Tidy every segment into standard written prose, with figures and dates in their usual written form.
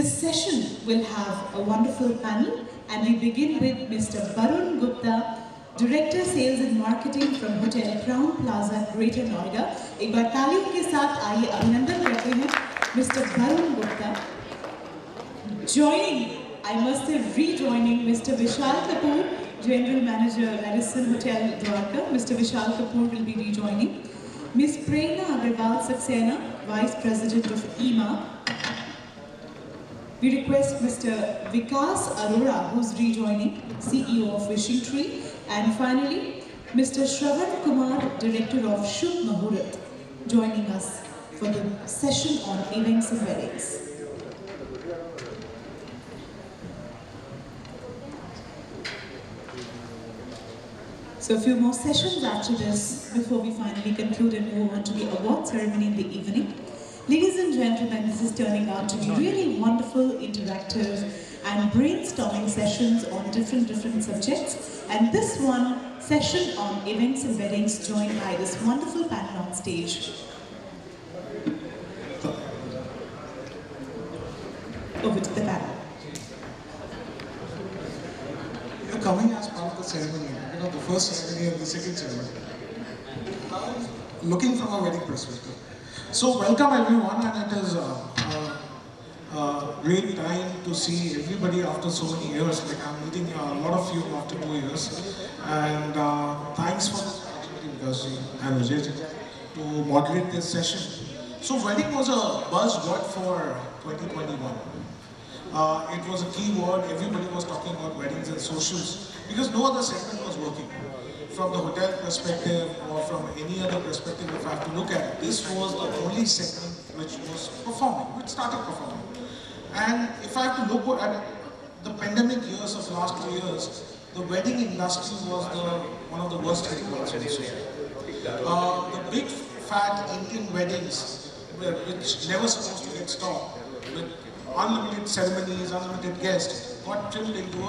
This session will have a wonderful panel, and we begin with Mr. Barun Gupta, Director Sales and Marketing from Hotel Crowne Plaza, Greater Noida. एक बार तालियों के साथ आइए अभिनंदन करते हैं Mr. Barun Gupta. Joining, I must say rejoining, Mr. Vishal Kapoor, General Manager, Radisson Hotel, Dwarka. Mr. Vishal Kapoor will be rejoining. Ms. Prerna Aggarwal Saxena, Vice President of EEMA. We request Mr. Vikas Arora, who's rejoining, CEO of Wishing Tree. And finally, Mr. Shravan Kumar, Director of Shubh Muhurat, joining us for the session on events and weddings. So a few more sessions after this before we finally conclude and move on to the award ceremony in the evening. Ladies and gentlemen, this is turning out to be really wonderful, interactive and brainstorming sessions on different subjects. And this one, session on events and weddings, joined by this wonderful panel on stage. Over to the panel. You're coming as part of the ceremony, the first ceremony and the second ceremony. Looking from a wedding perspective. So welcome everyone, and it is a great time to see everybody after so many years. Like I'm meeting a lot of you after 2 years, and thanks for this opportunity, Vikas and Vijay, to moderate this session. So wedding was a buzzword for 2021. It was a key word. Everybody was talking about weddings and socials because no other segment was working. From the hotel perspective or from any other perspective, if I have to look at it, this was the only segment which was performing, which started performing. And if I have to look at the pandemic years of last 2 years, the wedding industry was one of the worst hit ones. The big fat Indian weddings, which never supposed to get stopped, with unlimited ceremonies, unlimited guests, got trimmed into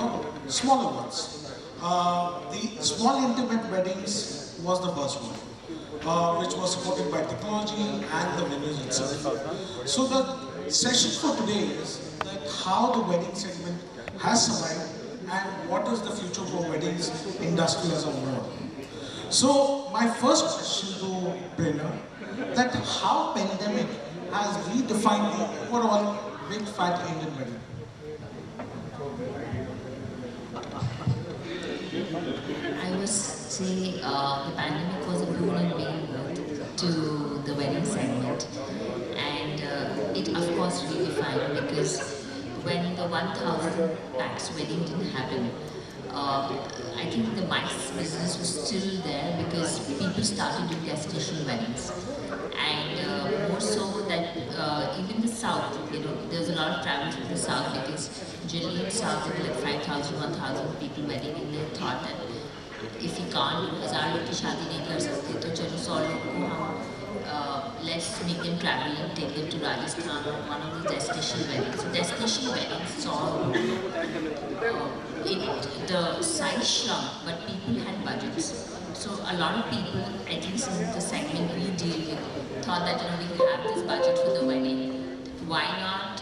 smaller ones. The small intimate weddings was the buzzword, which was supported by technology and the venues itself. So the session for today is that how the wedding segment has survived and what is the future for weddings industry as a whole. So my first question to Prerna, that how pandemic has redefined the overall big fat Indian wedding. I would say the pandemic was a boon and bane to the wedding segment, and it of course redefined, because when the 1,000 pax wedding didn't happen, I think the MICE business was still there because people started doing destination weddings, and more so that even the south, there's a lot of travel to the south, because generally in south there were like 5,000, 1,000 people wedding, and they thought that if you can't, 1000 लोग की शादी नहीं कर सकते, तो चलो 100 लोग को हम let's make them travel and take them to Rajasthan or one of the destination weddings. So destination weddings saw the size shrunk, but people had budgets. So a lot of people, at least in the segment we deal with, thought that we have this budget for the wedding. Why not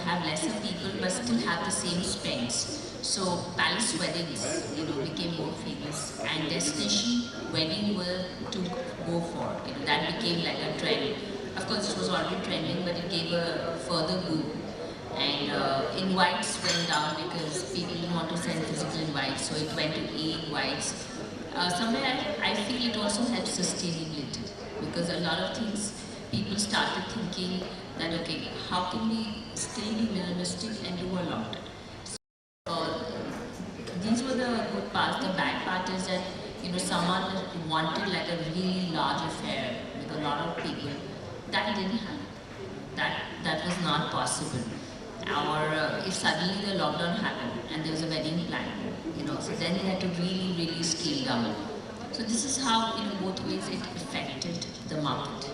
have lesser people but still have the same spends? So palace weddings, became more famous, and destination wedding were to go for. That became like a trend. Of course, it was already trending, but it gave a further boom. And invites went down because people didn't want to send physical invites, so it went to e-invites. Somewhere I feel it also helps sustainability, because a lot of things people started thinking that okay, how can we still be minimalistic and do a lot? These were the good parts. The bad part is that someone wanted like a really large affair with a lot of people. That didn't happen. That was not possible. Or if suddenly the lockdown happened and there was a wedding plan, so then they had to really scale down. So this is how both ways it affected the market.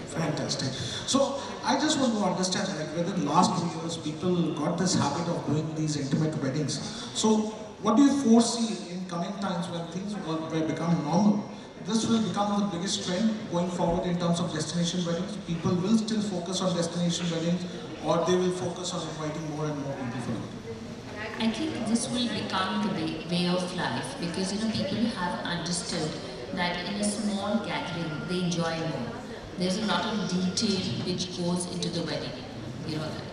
Fantastic. So I just want to understand, whether in the last 2 years people got this habit of doing these intimate weddings. So what do you foresee in coming times when things will become normal? This will become the biggest trend going forward in terms of destination weddings. People will still focus on destination weddings, or they will focus on inviting more and more people for the wedding? I think this will become the way of life because people have understood that in a small gathering they enjoy more. There's a lot of detail which goes into the wedding.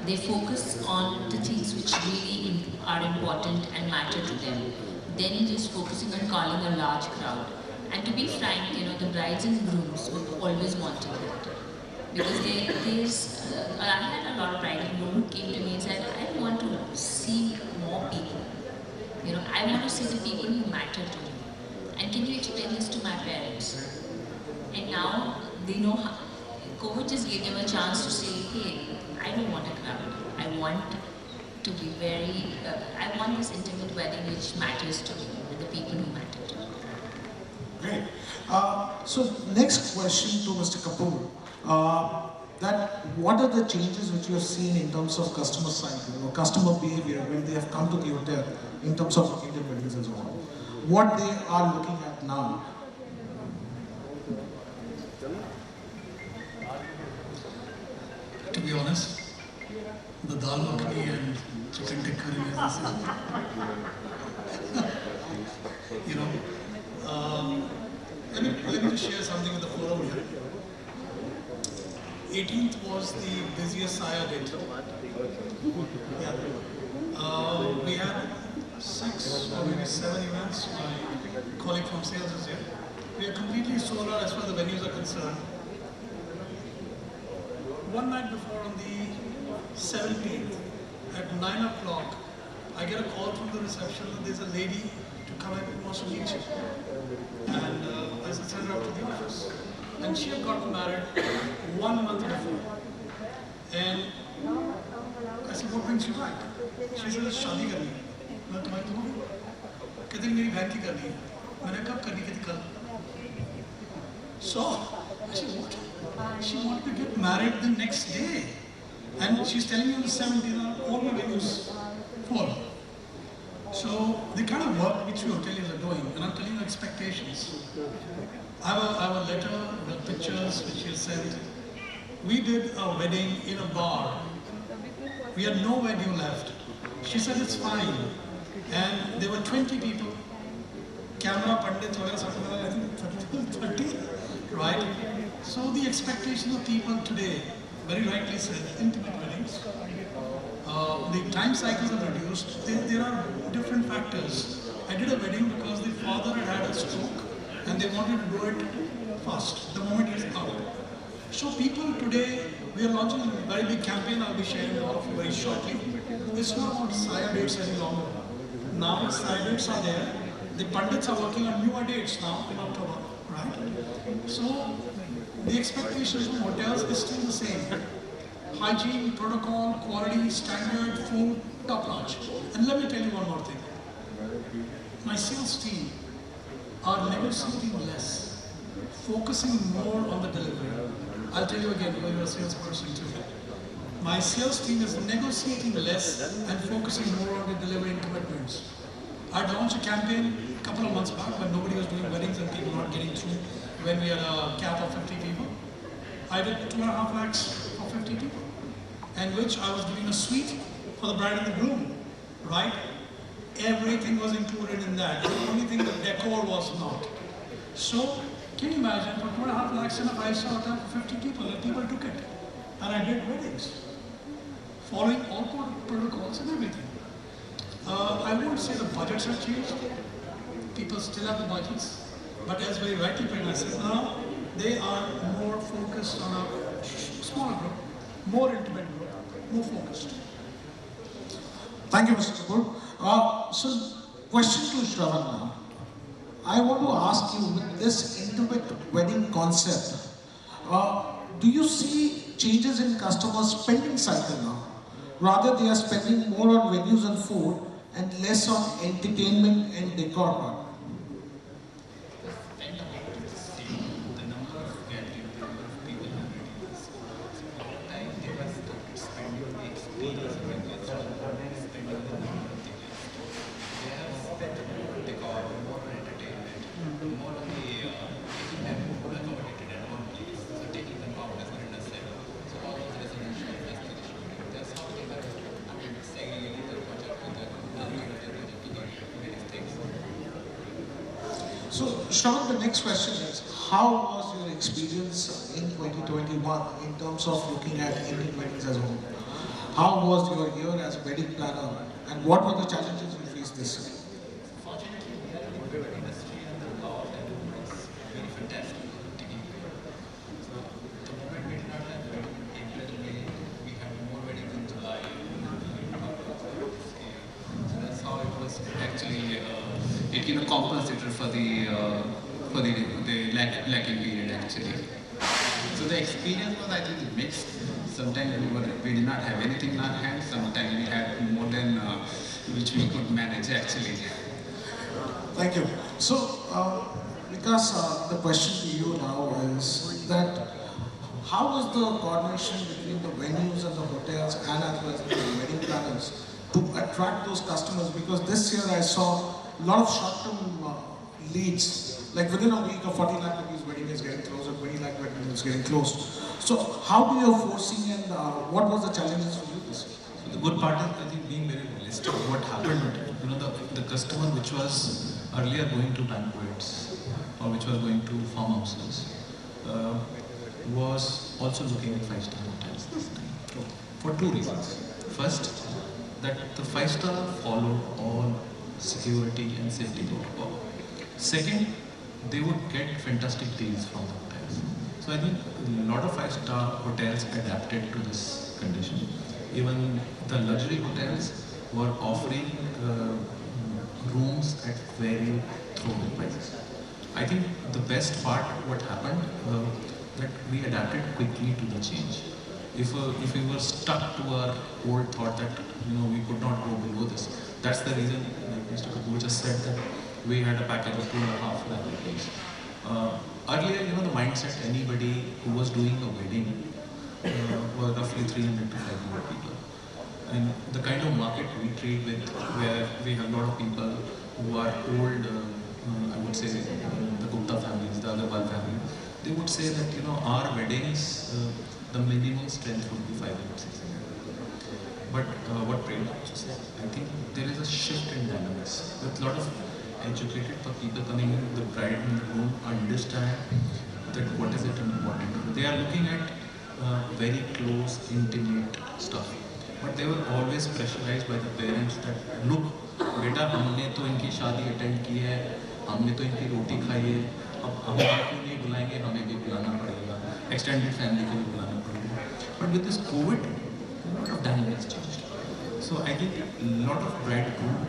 They focus on the things which really are important and matter to them. Then it is focusing on calling a large crowd. And to be frank, the brides and grooms would always want to do it. Because I had a lot of bride and groom who came to me and said, I want to see more people. I want to see the people who matter to me. And can you explain this to my parents? And now they know how. COVID just gave them a chance to say, hey, I don't want a crowd. I want to be I want this intimate wedding which matters to me and the people who matter to me. Great. So next question to Mr. Kapoor. That what are the changes which you have seen in terms of customer side, customer behavior when they have come to the hotel in terms of Indian weddings and so on? What they are looking at now? To be honest, the dal makhani and chicken tikka is let me just share something with the forum here. 18th was the busiest Saya date. Yeah. We had 6 or maybe 7 events. My colleague from sales is here. We are completely sold out as far as the venues are concerned. One night before, on the 17th, at 9 o'clock, I get a call from the reception that there's a lady to come in who wants to meet you. And I said, send her up to the office. And she had gotten married 1 month before. And I said, what brings you back? She said, शादी करनी है. मैं तुम्हारी तो हूँ. कहती मेरी बहन की करनी है. मैंने कब करनी कहती कल. So I said, what? She wanted to get married the next day. And she's telling me on the 17th, all my venues full. So the kind of work which your hoteliers are doing, and I'm telling you expectations. I have a letter with pictures which she sent. We did a wedding in a bar. We had no venue left. She said it's fine. And there were 20 people. Camera, pandit, I think 30, right? So the expectations of people today, very rightly said, intimate weddings. The time cycles are reduced. There are different factors. I did a wedding because the father had a stroke and they wanted to do it fast, the moment he's out. So people today, we are launching a very big campaign I'll be sharing with all of you very shortly. It's not about Saya dates any longer. Now Saya dates are there. The Pandits are working on newer dates now in October, right? So the expectations from hotels is still the same. Hygiene, protocol, quality, standard, food, top notch. And let me tell you one more thing. My sales team are negotiating less, focusing more on the delivery. I'll tell you again, because you're a salesperson too. My sales team is negotiating less and focusing more on the delivery and commitments. I launched a campaign a couple of months back when nobody was doing weddings and people not getting through when we had a cap of 50 people. I did 2.5 lakhs for 50 people, and which I was doing a suite for the bride and the groom, right? Everything was included in that. The only thing, the decor was not. So, can you imagine, for 2.5 lakhs in a 5-star hotel for 50 people, and people took it. And I did weddings, following all protocols and everything. I won't say the budgets have changed. People still have the budgets. But as very rightly Prerna said, now they are more focused on a smaller group, more intimate group, more focused. Thank you, Mr. Kapoor. So, question to Shravan now. I want to ask you, with this intimate wedding concept, do you see changes in customer spending cycle now? Rather, they are spending more on venues and food and less on entertainment and decor part. So, Shravan, the next question is, how was your experience in 2021 in terms of looking at Indian weddings as a whole? How was your year as a wedding planner, and what were the challenges you faced this year? Fortunately, we have a good industry and the law and it's very fantastic. So the moment we did not have wedding in April, May, we had more weddings in July. So that's how it was actually it compensated for the lacking period actually. So the experience was, I think, mixed. Sometimes we did not have anything in our hands. Sometimes we had more than which we could manage actually. Thank you. So, Vikas, the question to you now is that how was the coordination between the venues and the hotels and as well as the wedding planners to attract those customers? Because this year I saw a lot of short-term leads, like within a week, a 40 lakh rupees wedding is getting closed, a 20 lakh wedding is getting closed. So, how do you foresee and what was the challenges for you this year? So the good part is, I think, being very realistic. What happened, the customer which was earlier going to banquets or which was going to farmhouses was also looking at five-star hotels this time for two reasons. First, that the five-star followed all security and safety protocol. Second, they would get fantastic deals from the hotels. So I think a lot of five-star hotels adapted to this condition. Even the luxury hotels were offering rooms at very throwaway prices. I think the best part, what happened, that we adapted quickly to the change. If we were stuck to our old thought that we could not go below this, that's the reason, like Mr. Kapoor just said, that we had a package of 2.5 lakh rupees. Earlier, the mindset, anybody who was doing a wedding were roughly 300 to 500 people. And the kind of market we trade with, where we have a lot of people who are old, I would say the Gupta families, the Aggarwal family, they would say that our weddings, the minimum strength would be 500, 600. But what Prerna also said, I think there is a shift in dynamics with a lot of educated people coming in, the bride and the groom understand that what is it important. They are looking at very close, intimate stuff. But they were always pressurized by the parents that, look, बेटा हमने तो इनकी शादी attend की है, हमने तो इनकी रोटी खाई है, अब हम आपको नहीं बुलाएंगे, हमें भी बुलाना पड़ेगा, extended family को भी बुलाना पड़ेगा. But with this COVID, a lot of dynamics changed. So I think a lot of bride groom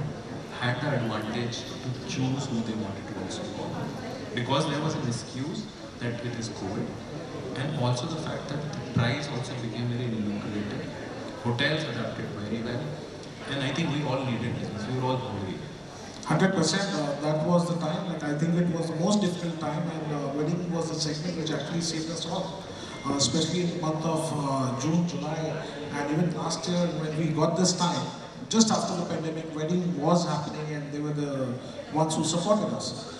had the advantage to choose who they wanted to also call. Because there was an excuse that it is COVID, and also the fact that the price also became very lucrative. Hotels adapted very well, and I think we all needed business. We were all hungry. 100%. That was the time. Like I think it was the most difficult time, and wedding was the segment which actually saved us all. Especially in the month of June, July, and even last year when we got this time, just after the pandemic, wedding was happening, and they were the ones who supported us.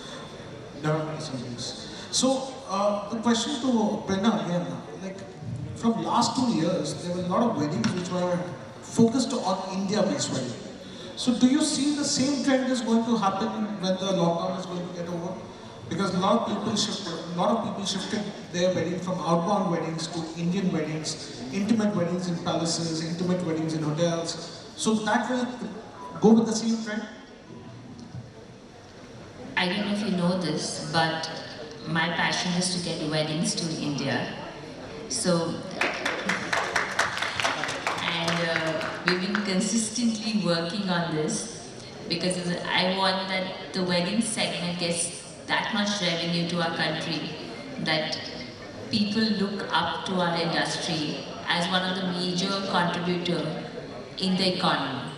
Never mind some things. So the question to Prerna again, like from last 2 years, there were a lot of weddings which were focused on India-based wedding. So do you see the same trend is going to happen when the lockdown is going to get over? Because a lot of people shifted their wedding from outbound weddings to Indian weddings, intimate weddings in palaces, intimate weddings in hotels. So that will go with the same trend? I don't know if you know this, but my passion is to get weddings to India. So, and we've been consistently working on this because I want that the wedding segment gets that much revenue to our country that people look up to our industry as one of the major contributor in the economy.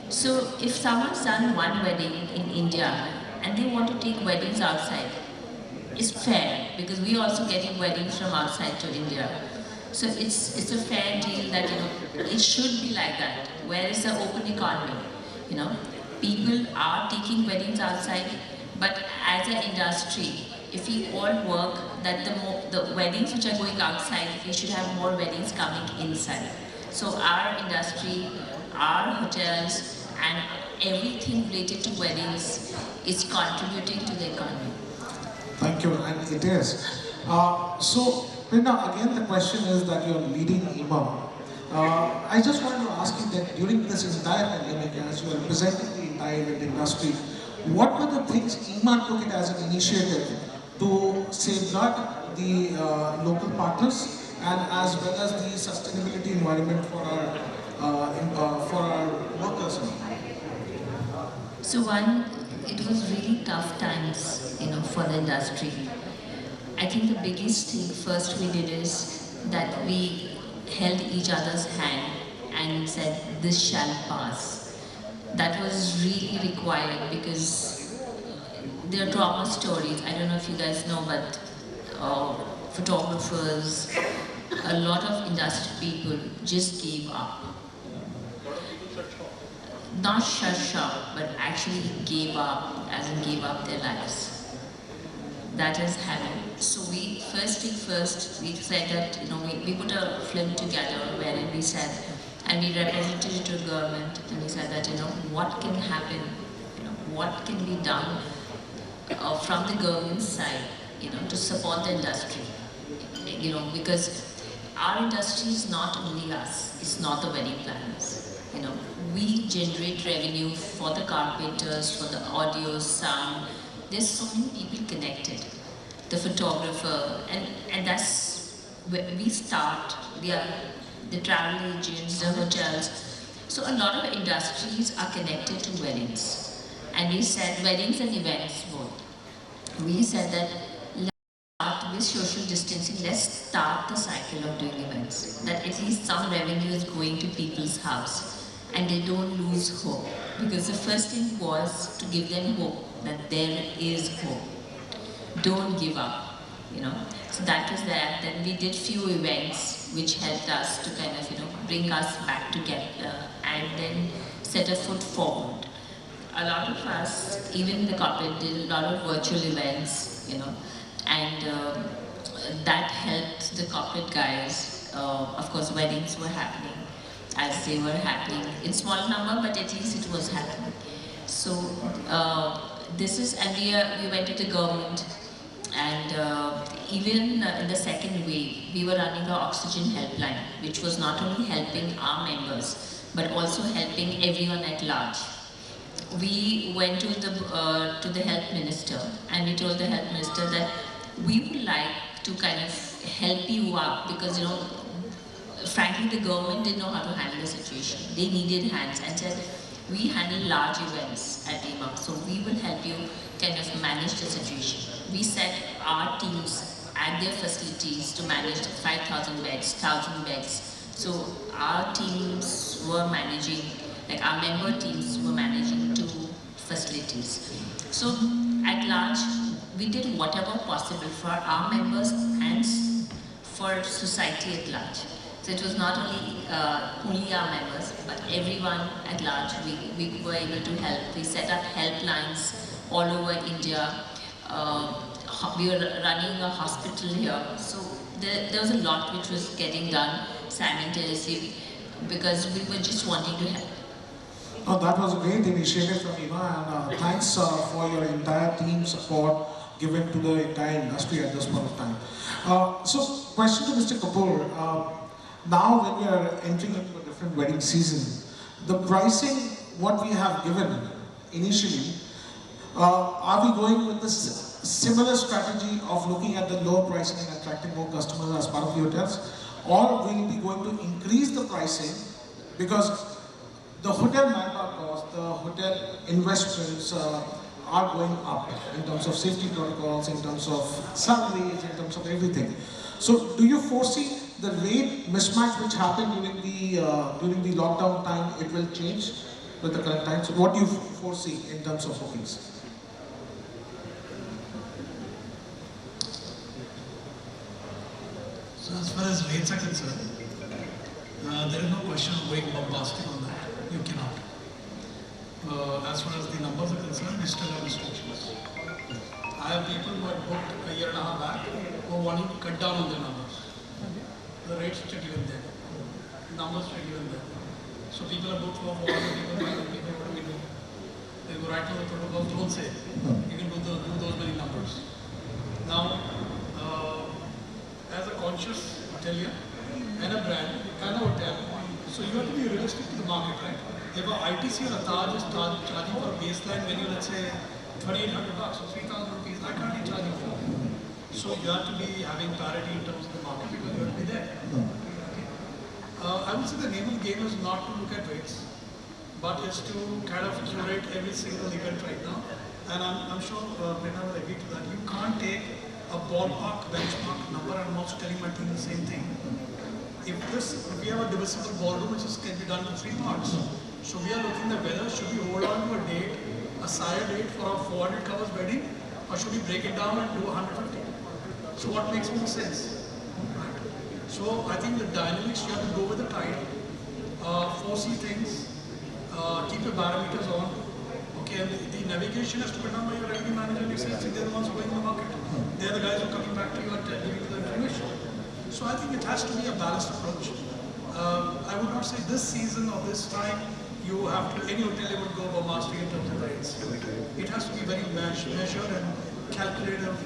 So if someone's done one wedding in India and they want to take weddings outside, it's fair because we also getting weddings from outside to India. So it's a fair deal that it should be like that. Where is the open economy? People are taking weddings outside, but as an industry, if we all work that the weddings which are going outside, we should have more weddings coming inside. So our industry, our hotels, and everything related to weddings it's contributing to the economy. Thank you, and it is. So, Prerna, again the question is that you're leading EEMA. I just wanted to ask you that during this entire pandemic, as you are representing the entire event industry, what were the things EEMA took it as an initiative to safeguard the local partners and as well as the sustainability environment for our workers? So one, it was really tough times, for the industry. I think the biggest thing first we did is that we held each other's hand and said, this shall pass. That was really required because there are trauma stories. I don't know if you guys know, but photographers, a lot of industry people just gave up. Not shut shop, but actually gave up, as in gave up their lives. That has happened. So we, first thing first, we said that, we put a film together wherein we said, and we represented it to the government, and we said that, what can happen, what can be done from the government side, to support the industry, because our industry is not only us, it's not the wedding planners. We generate revenue for the carpenters, for the audio, sound. There's so many people connected. The photographer, and that's where we start. The travel agents, the hotels. So a lot of industries are connected to weddings. And we said, weddings and events both. We said that let's start with social distancing, let's start the cycle of doing events. That at least some revenue is going to people's house. And they don't lose hope. Because the first thing was to give them hope, that there is hope. Don't give up, So that was that. Then we did few events which helped us to kind of, bring us back together and then set a foot forward. A lot of us, even the corporate, did a lot of virtual events, and that helped the corporate guys. Of course, weddings were happening as they were happening in small number, but at least it was happening. So and we went to the government, and even in the second wave, we were running our oxygen helpline, which was not only helping our members, but also helping everyone at large. We went to the health minister, and we told the health minister that we would like to kind of help you out because, frankly, the government didn't know how to handle the situation. They needed hands and said, we handle large events at EEMA, so we will help you kind of manage the situation. We set our teams at their facilities to manage 5,000 beds, 1,000 beds. So our teams were managing, like our member teams were managing 2 facilities. So at large, we did whatever possible for our members and for society at large. So it was not only our members, but everyone at large. We were able to help. We set up helplines all over India. We were running a hospital here. So there was a lot which was getting done simultaneously because we were just wanting to help. Oh, that was a great initiative from EEMA, and thanks for your entire team support given to the entire industry at this point of time. So, question to Mr. Kapoor. Now when we are entering into a different wedding season, the pricing, what we have given initially, are we going with this similar strategy of looking at the lower pricing and attracting more customers as part of the hotels? Or will we be going to increase the pricing because the hotel manpower cost, the hotel investments are going up in terms of safety protocols, in terms of salaries, in terms of everything. So do you foresee the rate mismatch which happened during the lockdown time, it will change with the current time? So what do you foresee in terms of bookings? So as far as rates are concerned, there is no question of going bombastic on that. You cannot. As far as the numbers are concerned, we still have restrictions. I have people who had booked a year and a half back who are wanting to cut down on their numbers. The rates are given there. Numbers are given there. So people are booked for 400 people, 500 people, what do we do? They go right to the protocols, don't say. You can do those many numbers. Now, as a conscious hotelier and a brand and a hotel, so you have to be realistic to the market, right? If a ITC or a Taj is charging for a baseline menu, let's say $2,800 or 3,000 rupees, I can't be charging for. So you have to be having parity in terms of the market because you have to be there. Okay. I would say the name of the game is not to look at rates, but it's to kind of curate every single event right now. And I'm sure Prerna will agree to that. You can't take a ballpark benchmark number, and I'm also telling my team the same thing. If we have a divisible ballroom, which can be done in 3 parts. So we are looking at whether should we hold on to a date, a sire date for a 400 covers wedding, or should we break it down and do 150? So what makes more sense? Right. So I think the dynamics, you have to go with the tide, foresee things, keep your parameters on. Okay, and the navigation has to be done by your revenue manager and your sales team. They're the ones who are in the market. They're the guys who are coming back to you and giving you the information. So I think it has to be a balanced approach. I would not say this season or this time you have to, any hotelier would go over mastery in terms of rates. It has to be very measured and calculative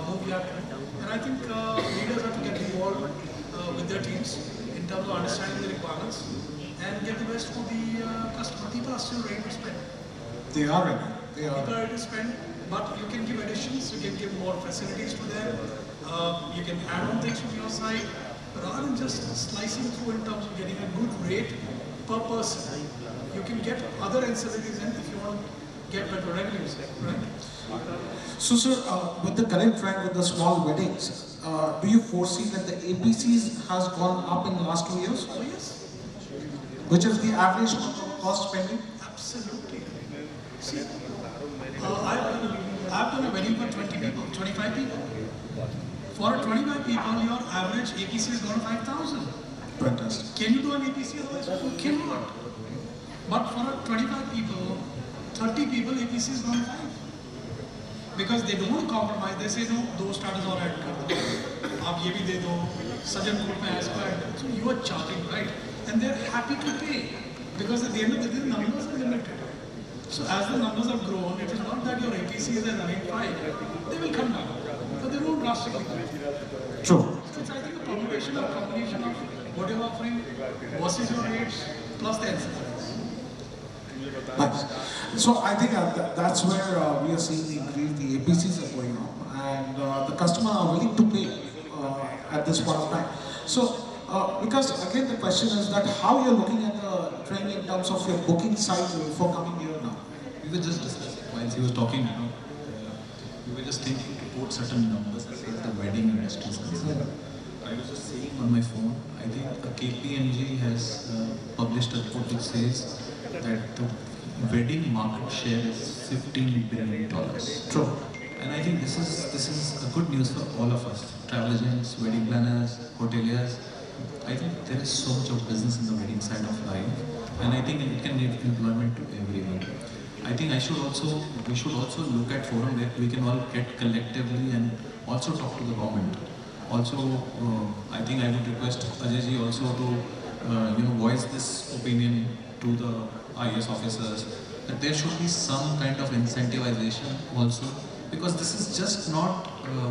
move you have to do. And I think leaders have to get involved with their teams in terms of understanding the requirements and get the best for the customer. People are still ready to spend. They are ready. They are. People are ready to spend, but you can give additions, you can give more facilities to them, you can add on things from your side, rather than just slicing through in terms of getting a good rate per person. You can get other ancillaries in if you want to get better revenues, right? So, sir, with the current trend with the small weddings, do you foresee that the APCs has gone up in the last 2 years? Oh yes. Which is the average cost spending? Absolutely. See, I've done a wedding for 20 people, 25 people. For 25 people, your average APC is gone to 5,000. Fantastic. Can you do an APC otherwise? You cannot. But for 25 people, 30 people, APC is gone 5. Because they don't want to compromise. They say, no, those starters are add kar do. Aap ye bhi de do. Sajan Court mein ask add. So you are charging, right? And they're happy to pay. Because at the end of the day, the numbers are limited. So as the numbers have grown, it is not that your APCs are running 5. They will come down. But they won't drastically come down. True. So it's, I think, a combination of what you're offering versus your rates plus the incentives. Nice. So I think that's where we are seeing the increase, the APCs are going up, and the customer are willing to pay at this point of time. So because again the question is that how you're looking at the trend in terms of your booking cycle for coming year now. We were just discussing while he was talking, we were just thinking to quote certain numbers as far as the wedding industry is concerned. I was just seeing on my phone, I think KPMG has published a report which says that the wedding market share is $15 billion. True. And I think this is a good news for all of us, travel agents, wedding planners, hoteliers. I think there is so much of business in the wedding side of life, and I think it can give employment to everyone. I think we should also look at forum where we can all get collectively and also talk to the government. Also, I think I would request Ajay also to voice this opinion to the IAS officers that there should be some kind of incentivization also, because this is just not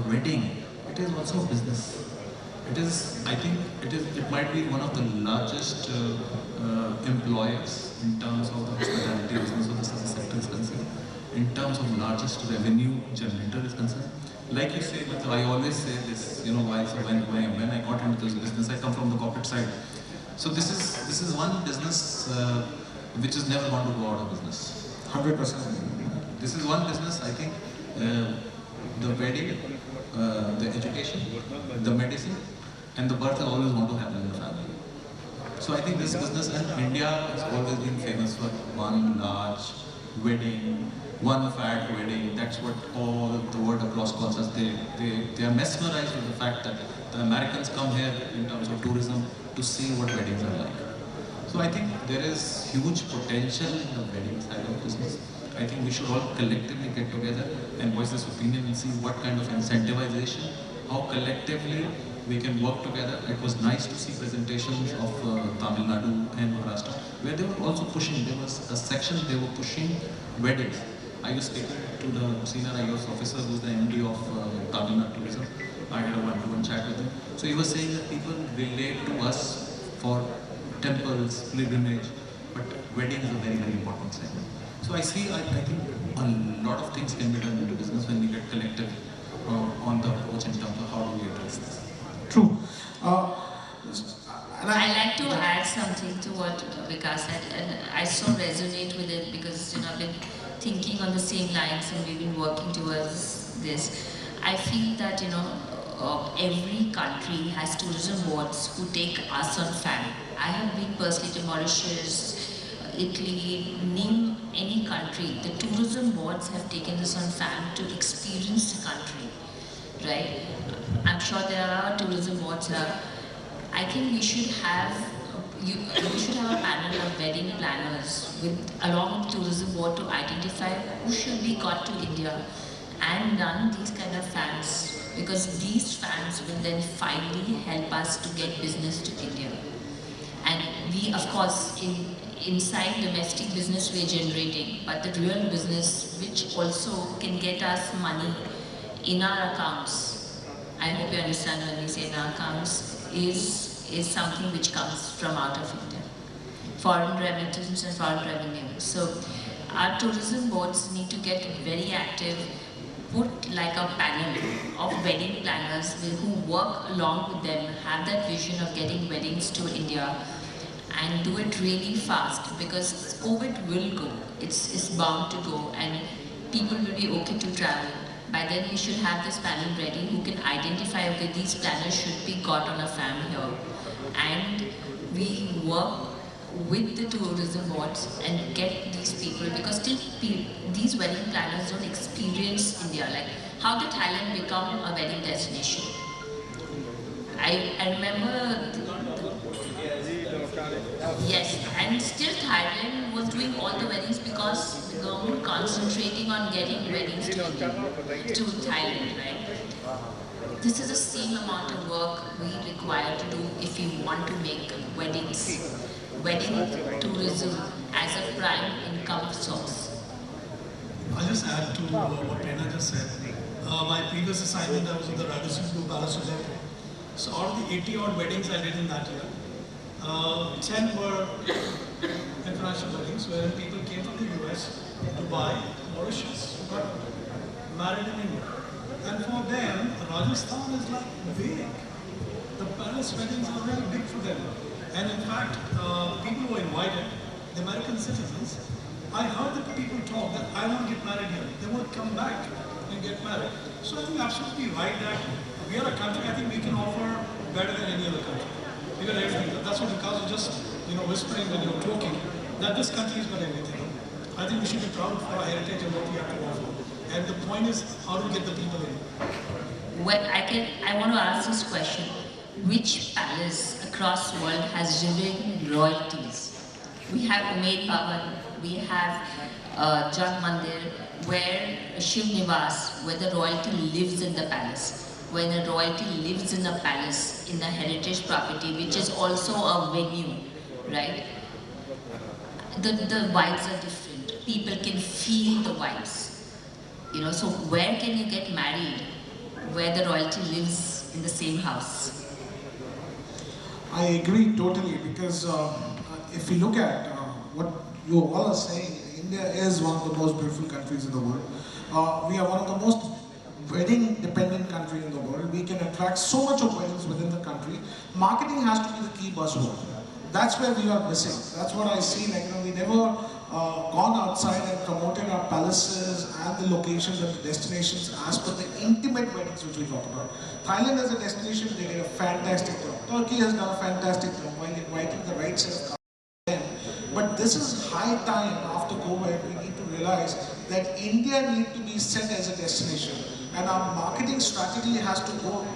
wedding, it is also business. It is, I think, it might be one of the largest employers in terms of the hospitality business or the service sector is concerned, in terms of largest revenue generator is concerned. Like you say, I always say this, when I got into this business, I come from the corporate side. So this is one business which is never going to go out of business. 100%. This is one business, I think, the wedding, the education, the medicine, and the birth are always going to happen in the family. So I think this business, and India has always been famous for one large wedding, one fat wedding. That's what all the world across calls us. They are mesmerized with the fact that the Americans come here in terms of tourism to see what weddings are like. So I think there is huge potential in the wedding side of business. I think we should all collectively get together and voice this opinion and see what kind of incentivization, how collectively we can work together. It was nice to see presentations of Tamil Nadu and Maharashtra, where they were also pushing. There was a section they were pushing weddings. I was speaking to the senior IOS officer who's the MD of Tamil Nadu Tourism. I had a one-to-one chat with him. So he was saying that people relate to us for temples, pilgrimage, but wedding is a very, very important segment. So I see, I think a lot of things can be done into business when we get collective on the approach in terms of how do we address this. True. I like to add something to what Vikas said, and I so resonate with it because I've been thinking on the same lines and we've been working towards this. I feel that every country has tourism boards who take us on fan. I have been personally to Mauritius, Italy, name any country. The tourism boards have taken this on fan to experience the country, right? I'm sure there are tourism boards here. I think we should have a panel of wedding planners along with tourism board to identify who should be got to India and run these kind of fans, because these fans will then finally help us to get business to India. And we, of course, inside domestic business we're generating, but the real business which also can get us money in our accounts, I hope you understand when we say in our accounts, is something which comes from out of India. Foreign remittance and foreign revenue. So our tourism boards need to get very active, put like a panel of wedding planners who work along with them, have that vision of getting weddings to India and do it really fast, because COVID will go, it's bound to go, and people will be okay to travel. By then we should have this panel ready who can identify, okay, these planners should be got on a fam here. And we work with the tourism boards and get these people, because still these wedding planners don't experience India. Like, how did Thailand become a wedding destination? I remember, yes, and still Thailand was doing all the weddings because the government concentrating on getting weddings to Thailand, right? This is the same amount of work we require to do if we want to make wedding tourism as a prime income source. I'll just add to what Prerna just said. My previous assignment, I was in the Radisson Palace. So out of the 80-odd weddings I did in that year, 10 were international weddings wherein people came from the US, Dubai, Mauritius, got married in India. And for them, Rajasthan is like big. The palace weddings are very big for them. And in fact, people who were invited, the American citizens, I heard that people talk that I want to get married here. They won't come back and get married. So I think absolutely right that we are a country, I think we can offer better than any other country. We got everything. That's what Vikas was just whispering when you were talking, that this country has got everything. I think we should be proud of our heritage and what we have to offer. And the point is, how do we get the people in? Well, I want to ask this question. Which palace across the world has driven royalties? We have Umaid Bhavan, we have Jag Mandir, where Shiv Nivas, where the royalty lives in the palace. When the royalty lives in a palace, in a heritage property, which is also a venue, right? The vibes are different. People can feel the vibes. So where can you get married where the royalty lives in the same house? I agree totally, because if you look at what you all are saying, India is one of the most beautiful countries in the world. We are one of the most wedding-dependent country in the world. We can attract so much of weddings within the country. Marketing has to be the key buzzword. That's where we are missing. That's what I see. We never gone outside and promoted our palaces and the locations and the destinations as per the intimate weddings which we talk about. Thailand as a destination, they did a fantastic job. Turkey has done a fantastic job while inviting the right set of But this is high time after COVID. We need to realize that India needs to be set as a destination, and our marketing strategy has to go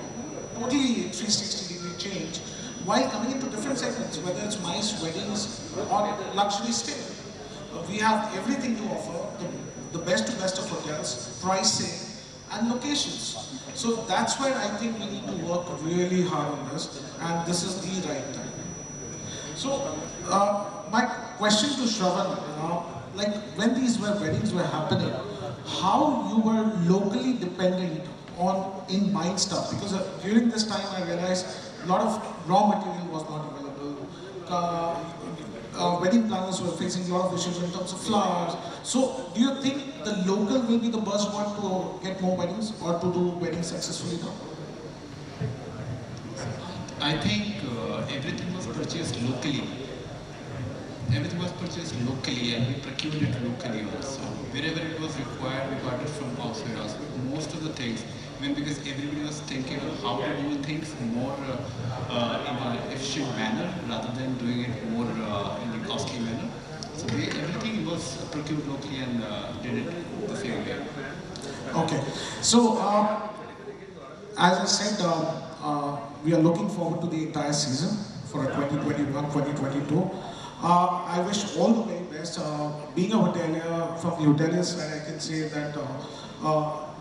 totally 360-degree change while coming into different segments, whether it's MICE, weddings, or luxury stay. We have everything to offer, the best of hotels, pricing, and locations. So that's where I think we need to work really hard on this, and this is the right time. So my question to Shravan, like when these weddings were happening, how you were locally dependent on in buying stuff? Because during this time I realized a lot of raw material was not available. Wedding planners were facing a lot of issues in terms of flowers. So do you think the local will be the buzzword to get more weddings or to do weddings successfully now? I think everything was purchased locally. Everything was purchased locally and we procured it locally also. Wherever it was required, we got it from outside also. Most of the things, even because everybody was thinking of how to do things more in an efficient manner rather than doing it more in a costly manner. So everything was procured locally and did it the same way. Okay, so as I said, we are looking forward to the entire season for 2021-2022. I wish all the very best. Being a hotelier, from the hotelier side, I can say that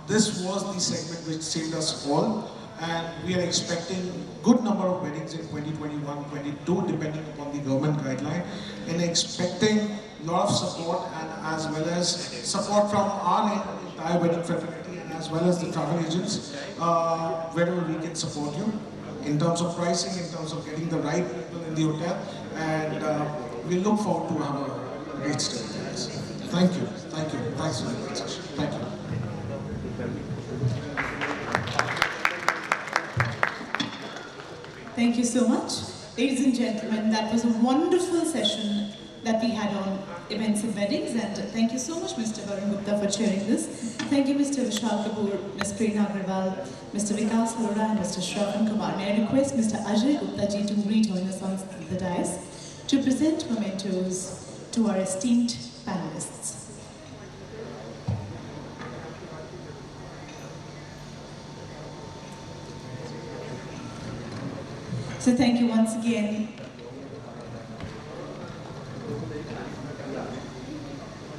this was the segment which saved us all, and we are expecting good number of weddings in 2021-22, depending upon the government guideline, and expecting a lot of support and as well as support from our entire wedding fraternity and as well as the travel agents, wherever we can support you in terms of pricing, in terms of getting the right people in the hotel, and we look forward to have a great stay. Thank you. Thank you. Thanks for the invitation. Thank you. Thank you so much. Ladies and gentlemen, that was a wonderful session that we had on events and weddings, and thank you so much, Mr. Barun Gupta, for sharing this. Thank you, Mr. Vishal Kapoor, Ms. Prerna Aggarwal, Mr. Vikas, Arora, and Mr. Shravan Kumar. May I request Mr. Gupta ji to rejoin us on the dais to present mementos to our esteemed panelists. So thank you once again.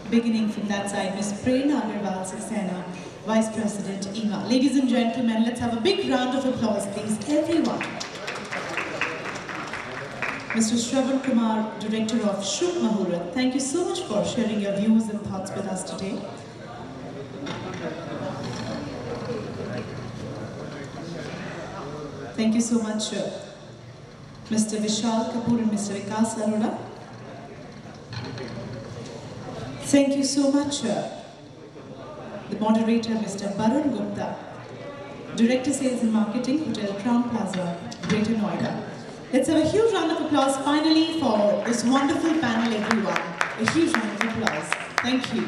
Beginning from that side, Ms. Prerna Aggarwal, Saxena, Vice President, EEMA. Ladies and gentlemen, let's have a big round of applause, please, everyone. Mr. Shravan Kumar, Director of Shubh Muhurat, thank you so much for sharing your views and thoughts with us today. Thank you so much, Mr. Vishal Kapoor and Mr. Vikas Arora. Thank you so much, the moderator, Mr. Barun Gupta, Director Sales and Marketing, Hotel Crowne Plaza, Greater Noida. Let's have a huge round of applause finally for this wonderful panel, everyone. A huge round of applause. Thank you.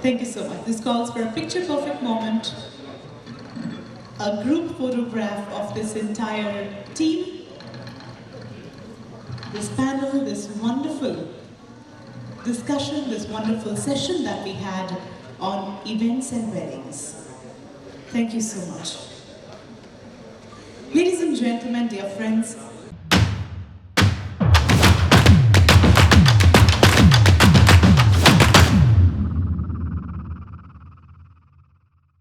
Thank you so much. This calls for a picture-perfect moment, a group photograph of this entire team, this panel, this wonderful discussion, this wonderful session that we had on events and weddings. Thank you so much. Ladies and gentlemen, dear friends,